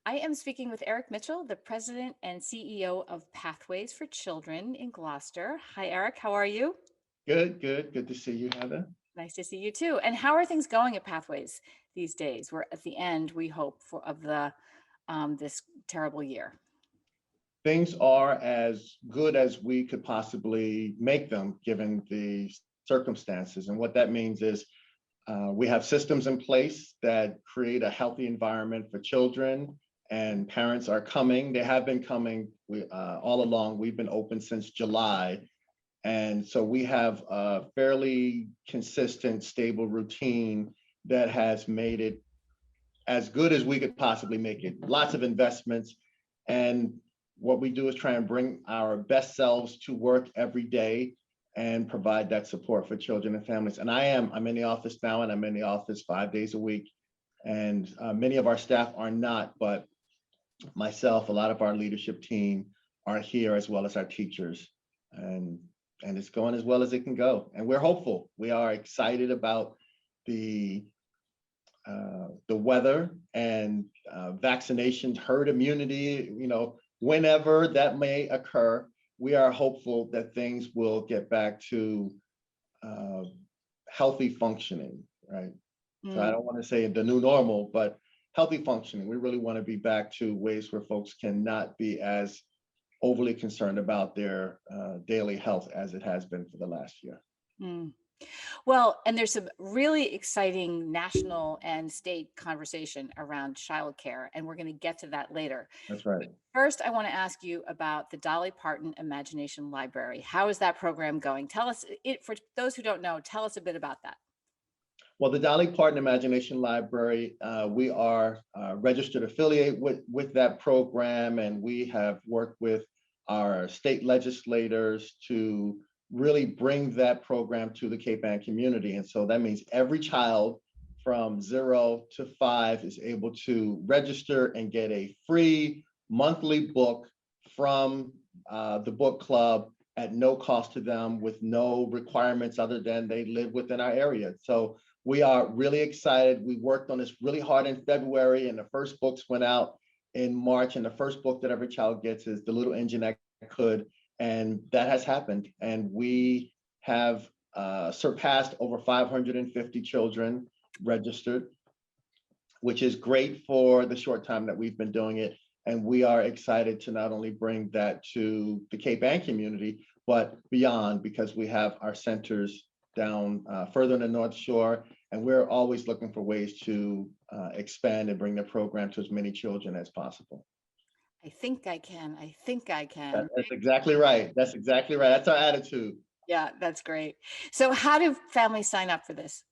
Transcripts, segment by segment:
I am speaking with Eric Mitchell, the president and CEO of Pathways for Children in Gloucester. Hi, Eric. How are you? Good, good. Good to see you, Heather. Nice to see you too. And how are things going at Pathways these days? We're at the end, we hope, of the this terrible year. Things are as good as we could possibly make them given the circumstances. And what that means is we have systems in place that create a healthy environment for children, and parents are coming. They have been coming all along. We've been open since July. And so we have a fairly consistent, stable routine that has made it as good as we could possibly make it. Lots of investments. And what we do is try and bring our best selves to work every day and provide that support for children and families. And I'm in the office now, and I'm in the office 5 days a week. And many of our staff are not, but myself, a lot of our leadership team are here, as well as our teachers. And it's going as well as it can go. And we're hopeful. We are excited about the weather and vaccinations, herd immunity, whenever that may occur. We are hopeful that things will get back to healthy functioning, right? So I don't want to say the new normal, but healthy functioning. We really want to be back to ways where folks cannot be as overly concerned about their daily health as it has been for the last year. Mm. Well, and there's some really exciting national and state conversation around childcare, and we're going to get to that later. That's right. First, I want to ask you about the Dolly Parton Imagination Library. How is that program going? Tell us, for those who don't know, tell us a bit about that. Well, the Dolly Parton Imagination Library, we are registered affiliate with that program, and we have worked with our state legislators to really bring that program to the Cape Ann community. And so that means every child from 0 to 5 is able to register and get a free monthly book from the book club at no cost to them, with no requirements other than they live within our area. So we are really excited. We worked on this really hard in February, and the first books went out in March. And the first book that every child gets is The Little Engine That Could. And that has happened. And we have surpassed over 550 children registered, which is great for the short time that we've been doing it. And we are excited to not only bring that to the Cape Ann community, but beyond, because we have our centers down further in the North Shore. And we're always looking for ways to expand and bring the program to as many children as possible. I think I can. I think I can. That's exactly right. That's exactly right. That's our attitude. Yeah, that's great. So how do families sign up for this?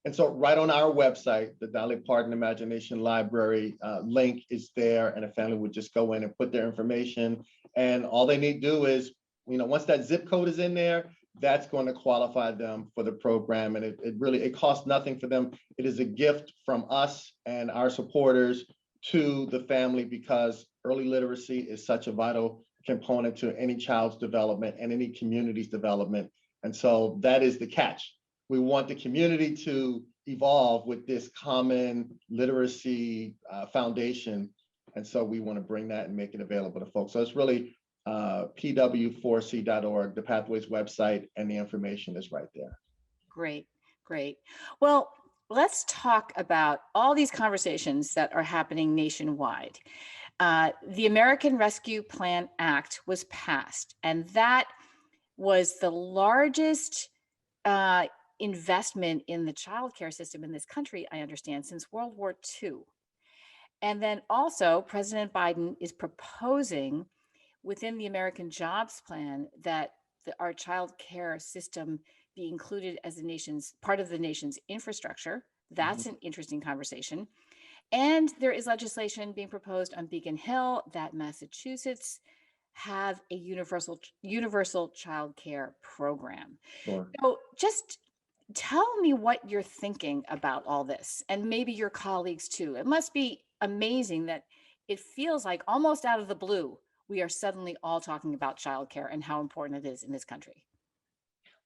And so right on our website, the Dolly Parton Imagination Library link is there, and a family would just go in and put their information. And all they need to do is, once that zip code is in there, that's going to qualify them for the program. And it costs nothing for them. It is a gift from us and our supporters to the family, because early literacy is such a vital component to any child's development and any community's development. And so that is the catch. We want the community to evolve with this common literacy foundation. And so we want to bring that and make it available to folks. So it's really pw4c.org, the Pathways website, and the information is right there. Great, great. Well, let's talk about all these conversations that are happening nationwide. The American Rescue Plan Act was passed, and that was the largest investment in the childcare system in this country, I understand, since World War II. And then also, President Biden is proposing within the American Jobs Plan that our child care system be included as part of the nation's infrastructure. That's an interesting conversation. And there is legislation being proposed on Beacon Hill that Massachusetts have a universal child care program. Sure. So just tell me what you're thinking about all this, and maybe your colleagues too. It must be amazing that it feels like almost out of the blue, we are suddenly all talking about childcare and how important it is in this country.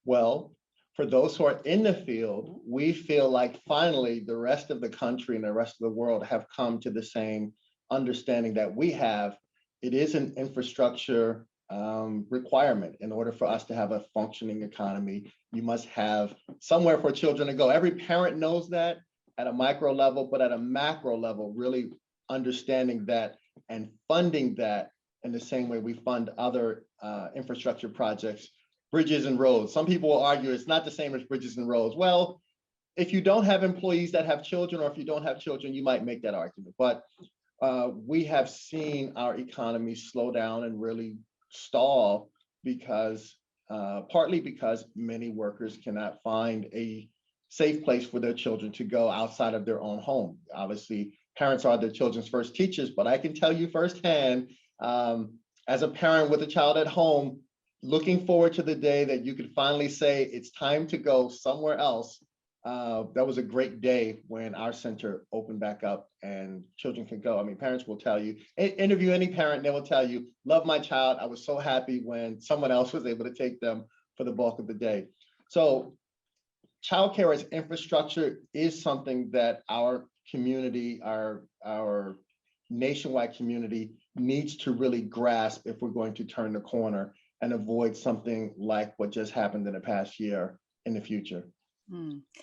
Well, for those who are in the field, we feel like finally the rest of the country and the rest of the world have come to the same understanding that we have, it is an infrastructure requirement. In order for us to have a functioning economy, you must have somewhere for children to go. Every parent knows that at a micro level, but at a macro level, really understanding that and funding that in the same way we fund other infrastructure projects, bridges and roads. Some people will argue it's not the same as bridges and roads. Well, if you don't have employees that have children, or if you don't have children, you might make that argument. But we have seen our economy slow down and really stall because partly because many workers cannot find a safe place for their children to go outside of their own home. Obviously, parents are their children's first teachers, but I can tell you firsthand, as a parent with a child at home, looking forward to the day that you could finally say it's time to go somewhere else. That was a great day when our center opened back up and children can go. I mean, parents will tell you, interview any parent, they will tell you, love my child. I was so happy when someone else was able to take them for the bulk of the day. So childcare as infrastructure is something that our community, our nationwide community needs to really grasp if we're going to turn the corner and avoid something like what just happened in the past year in the future.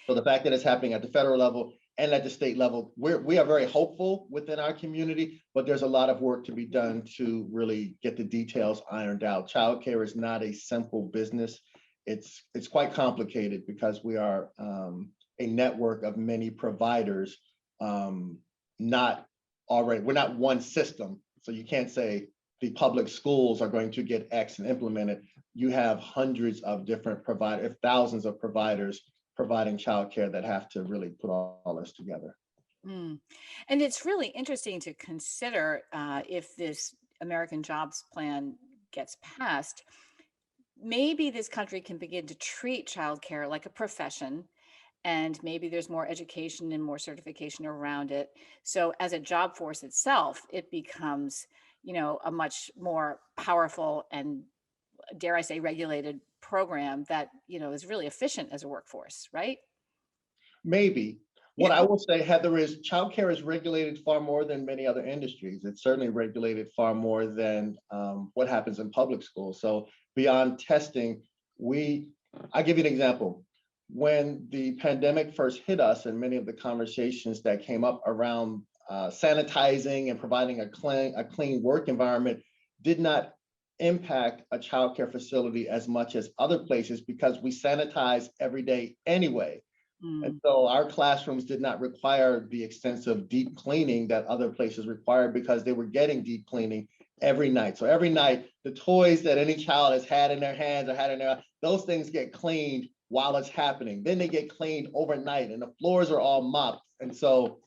So the fact that it's happening at the federal level and at the state level, we are very hopeful within our community, but there's a lot of work to be done to really get the details ironed out. Childcare is not a simple business. It's quite complicated because we are a network of many providers, we're not one system. So you can't say the public schools are going to get X and implement it. You have hundreds of different providers, thousands of providers providing childcare that have to really put all this together. And it's really interesting to consider if this American Jobs Plan gets passed, maybe this country can begin to treat childcare like a profession, and maybe there's more education and more certification around it. So as a job force itself, it becomes, a much more powerful and, dare I say, regulated program that, is really efficient as a workforce, right? Maybe. What I will say, Heather, is childcare is regulated far more than many other industries. It's certainly regulated far more than what happens in public schools. So beyond testing, I'll give you an example. When the pandemic first hit us, and many of the conversations that came up around sanitizing and providing a clean work environment did not impact a childcare facility as much as other places because we sanitize every day anyway. And so our classrooms did not require the extensive deep cleaning that other places required because they were getting deep cleaning every night. So every night, the toys that any child has had in their hands or had in their, those things get cleaned while it's happening. Then they get cleaned overnight and the floors are all mopped. And so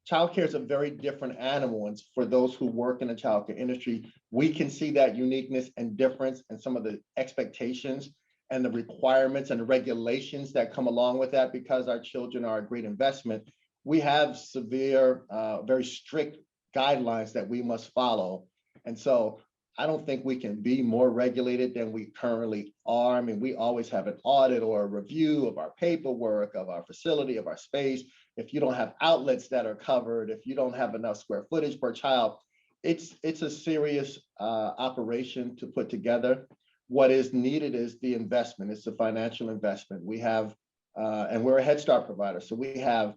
childcare is a very different animal. And for those who work in the childcare industry, we can see that uniqueness and difference and some of the expectations and the requirements and the regulations that come along with that because our children are a great investment. We have severe, very strict guidelines that we must follow. And so I don't think we can be more regulated than we currently are. I mean, we always have an audit or a review of our paperwork, of our facility, of our space. If you don't have outlets that are covered, if you don't have enough square footage per child, it's a serious operation to put together. What is needed is the investment. It's the financial investment. We have, and we're a Head Start provider, so we have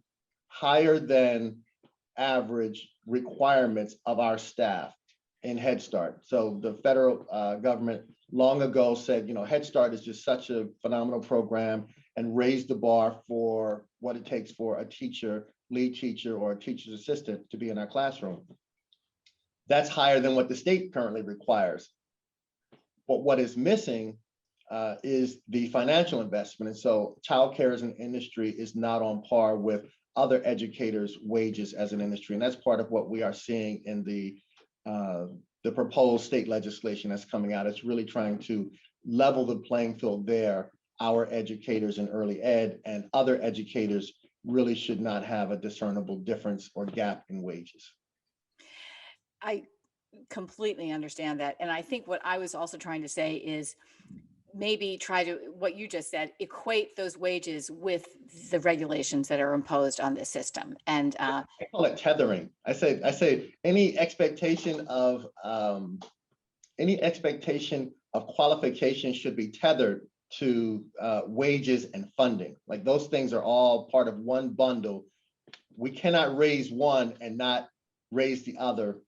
higher than average requirements of our staff in Head Start. So the federal government long ago said, Head Start is just such a phenomenal program and raised the bar for what it takes for a teacher, lead teacher, or a teacher's assistant to be in our classroom. That's higher than what the state currently requires. But what is missing is the financial investment. And so childcare as an industry is not on par with other educators' wages as an industry. And that's part of what we are seeing in the proposed state legislation that's coming out. It's really trying to level the playing field there. Our educators in early ed and other educators really should not have a discernible difference or gap in wages. I completely understand that. And I think what I was also trying to say is maybe try to, what you just said, equate those wages with the regulations that are imposed on this system. And I call it tethering. I say any expectation of qualification should be tethered to wages and funding. Like those things are all part of one bundle. We cannot raise one and not raise the other.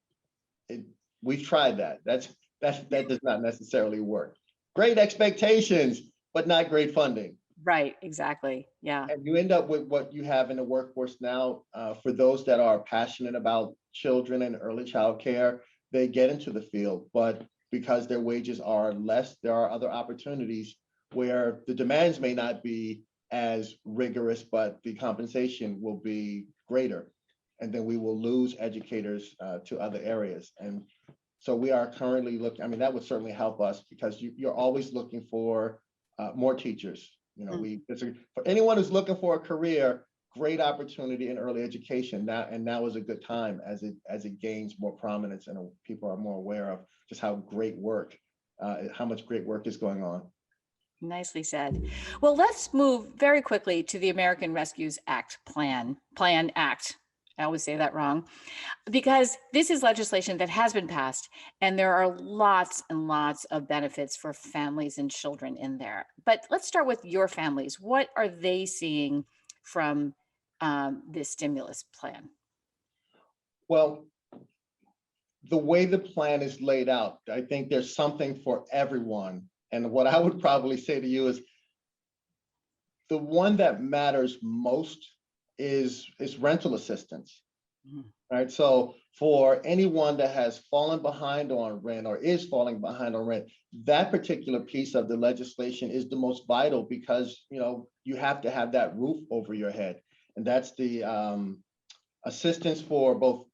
We've tried that. That does not necessarily work. Great expectations, but not great funding. right, exactly. Yeah. And you end up with what you have in the workforce now. For those that are passionate about children and early child care, they get into the field, but because their wages are less, there are other opportunities where the demands may not be as rigorous, but the compensation will be greater. And then we will lose educators to other areas. And so we are currently looking, I mean, that would certainly help us because you're always looking for more teachers. You know, for anyone who's looking for a career, great opportunity in early education now is a good time as it gains more prominence and people are more aware of just how much great work is going on. Nicely said. Well, let's move very quickly to the American Rescues Act Plan Act. I always say that wrong because this is legislation that has been passed and there are lots and lots of benefits for families and children in there. But let's start with your families. What are they seeing from this stimulus plan? Well, the way the plan is laid out, I think there's something for everyone. And what I would probably say to you is the one that matters most is rental assistance. Mhm. Right. So for anyone that has fallen behind on rent or is falling behind on rent, that particular piece of the legislation is the most vital because you have to have that roof over your head. And that's the assistance for both,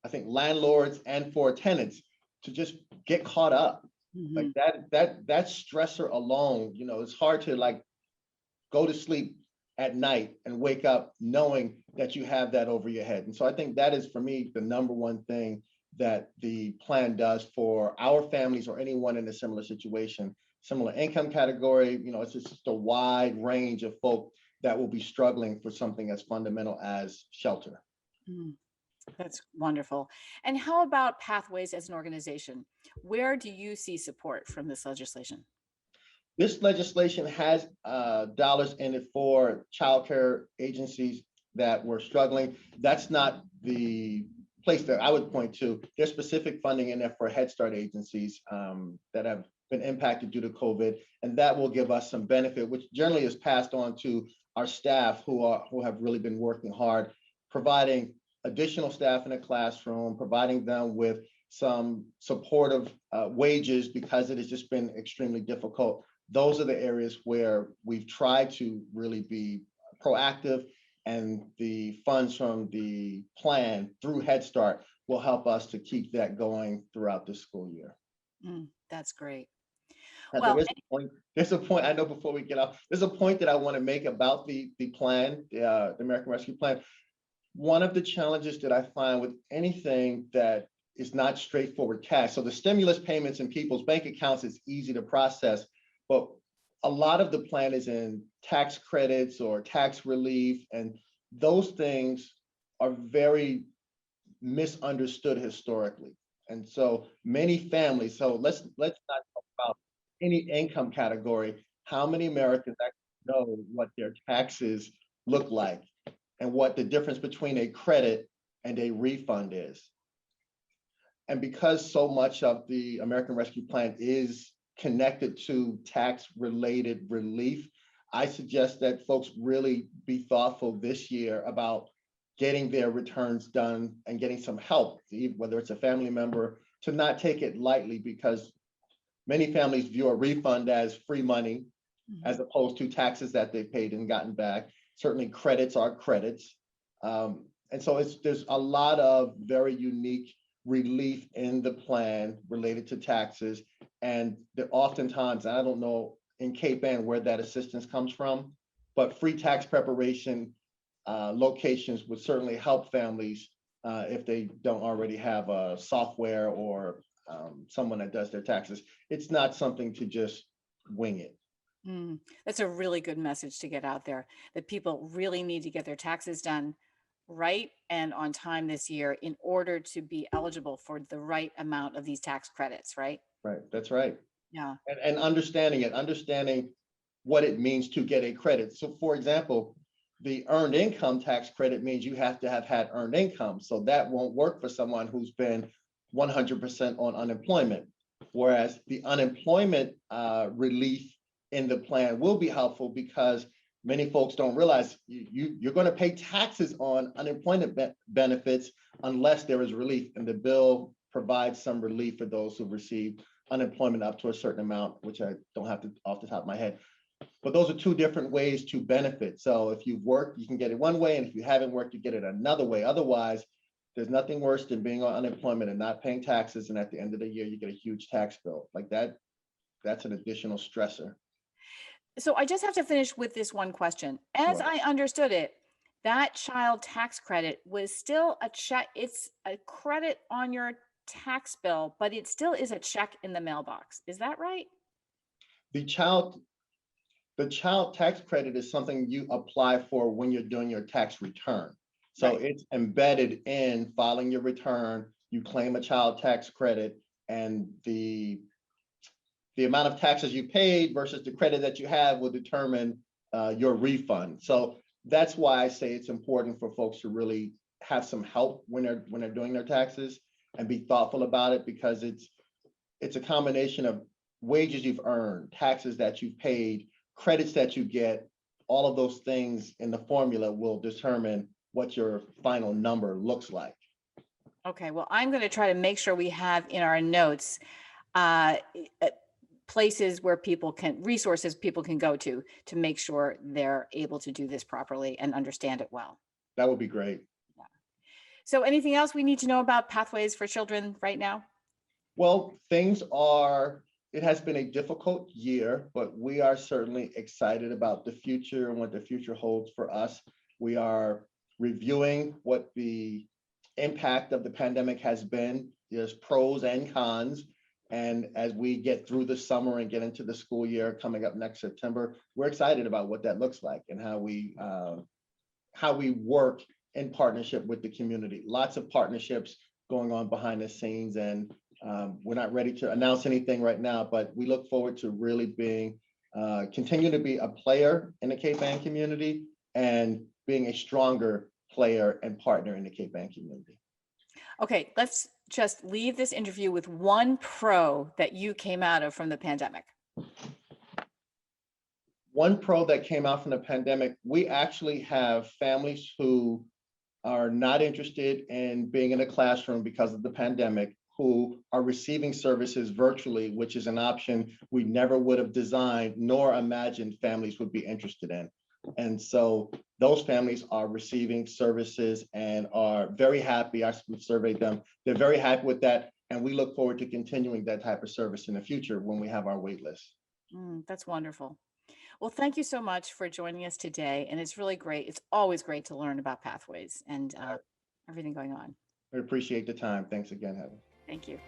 I think, landlords and for tenants to just get caught up. Like Mhm. that stressor alone, it's hard to like go to sleep at night and wake up knowing that you have that over your head. And so I think that is for me the number one thing that the plan does for our families or anyone in a similar situation, similar income category. It's just a wide range of folk that will be struggling for something as fundamental as shelter. Mm, that's wonderful. And how about Pathways as an organization? Where do you see support from this legislation? This legislation has dollars in it for childcare agencies that were struggling. That's not the place that I would point to. There's specific funding in there for Head Start agencies that have been impacted due to COVID, and that will give us some benefit, which generally is passed on to our staff who have really been working hard, providing additional staff in the classroom, providing them with some supportive wages because it has just been extremely difficult. Those are the areas where we've tried to really be proactive, and the funds from the plan through Head Start will help us to keep that going throughout the school year. That's great. Now, Well, there's a point I know before we get off, there's a point that I want to make about the plan, the American Rescue Plan. One of the challenges that I find with anything that is not straightforward cash, so the stimulus payments in people's bank accounts is easy to process, but a lot of the plan is in tax credits or tax relief, and those things are very misunderstood historically. And so many families, so let's not talk about any income category. How many Americans actually know what their taxes look like and what the difference between a credit and a refund is? And because so much of the American Rescue Plan is connected to tax related relief, I suggest that folks really be thoughtful this year about getting their returns done and getting some help, whether it's a family member, to not take it lightly, because many families view a refund as free money as opposed to taxes that they paid and gotten back. Certainly credits are credits. And so there's a lot of very unique relief in the plan related to taxes. And oftentimes, I don't know in Cape Ann where that assistance comes from, but free tax preparation locations would certainly help families if they don't already have a software or someone that does their taxes. It's not something to just wing it. Mm, that's a really good message to get out there, that people really need to get their taxes done right and on time this year in order to be eligible for the right amount of these tax credits, right? Right, that's right. Yeah. And understanding it, understanding what it means to get a credit. So for example, the earned income tax credit means you have to have had earned income. So that won't work for someone who's been 100% on unemployment. Whereas the unemployment relief in the plan will be helpful because many folks don't realize you're going to pay taxes on unemployment benefits unless there is relief. And the bill provides some relief for those who receive unemployment up to a certain amount, which I don't have to off the top of my head. But those are two different ways to benefit. So if you've worked, you can get it one way, and if you haven't worked, you get it another way. Otherwise, there's nothing worse than being on unemployment and not paying taxes, and at the end of the year, you get a huge tax bill. Like that, that's an additional stressor. So I just have to finish with this one question. As Sure. I understood it, that child tax credit was still a check. It's a credit on your tax bill, but it still is a check in the mailbox. Is that right? The child, the child tax credit is something you apply for when you're doing your tax return. So Right. it's embedded in filing your return. You claim a child tax credit, and the amount of taxes you paid versus the credit that you have will determine your refund. So that's why I say it's important for folks to really have some help when they're doing their taxes and be thoughtful about it, because it's a combination of wages you've earned, taxes that you've paid, credits that you get. All of those things in the formula will determine what your final number looks like. Okay. Well, I'm going to try to make sure we have in our notes uh, uh, places where resources people can go to make sure they're able to do this properly and understand it well. That would be great. Yeah. So anything else we need to know about pathways for children right now? Well, it has been a difficult year, but we are certainly excited about the future and what the future holds for us. We are reviewing what the impact of the pandemic has been. There's pros and cons. And as we get through the summer and get into the school year coming up next September, we're excited about what that looks like and how we work in partnership with the community. Lots of partnerships going on behind the scenes, and we're not ready to announce anything right now, but we look forward to really continue to be a player in the Cape Ann community and being a stronger player and partner in the Cape Ann community. Okay, let's just leave this interview with one pro that you came out of from the pandemic. One pro that came out from the pandemic, we actually have families who are not interested in being in a classroom because of the pandemic, who are receiving services virtually, which is an option we never would have designed nor imagined families would be interested in. And so those families are receiving services and are very happy. We've surveyed them. They're very happy with that. And we look forward to continuing that type of service in the future when we have our wait list. That's wonderful. Well, thank you so much for joining us today. And it's really great. It's always great to learn about pathways and everything going on. We appreciate the time. Thanks again, Heather. Thank you.